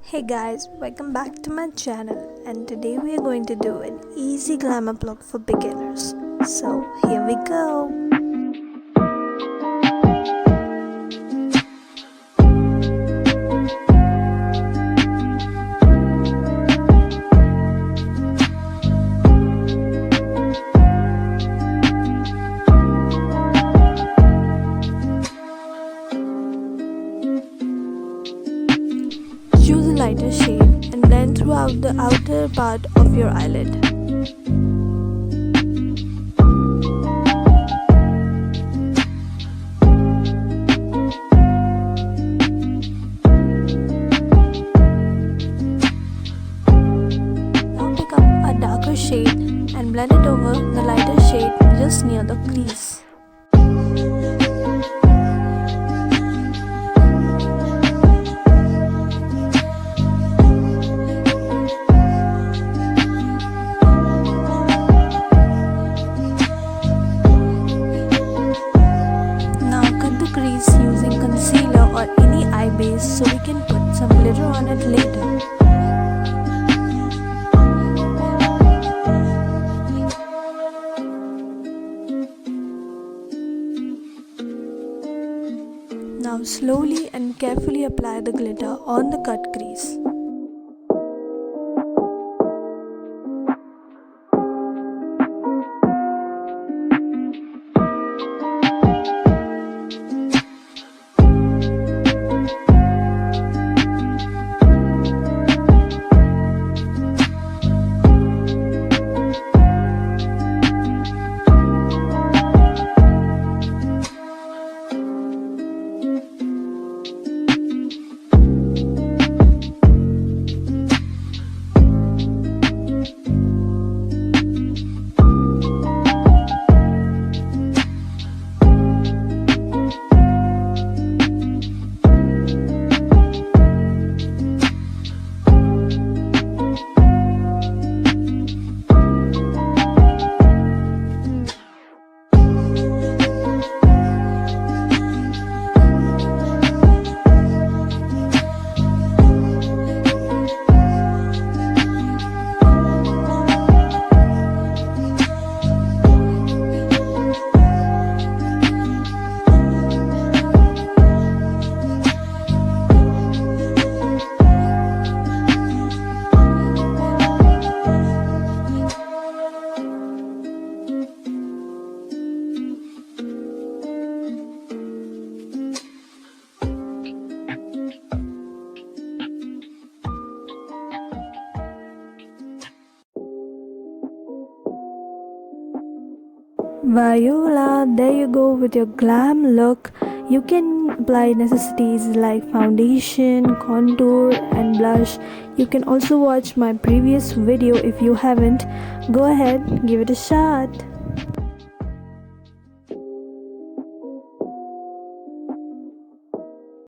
Hey guys, welcome back to my channel, and today we are going to do an easy glamour look for beginners. So here we go. Choose a lighter shade and blend throughout the outer part of your eyelid. Now pick up a darker shade and blend it over the lighter shade just near the crease. Using concealer or any eye base so we can put some glitter on it later. Now slowly and carefully apply the glitter on the cut crease. Viola, there you go with your glam look. You can apply necessities like foundation, contour and blush. You can also watch my previous video if you haven't. Go ahead, give it a shot.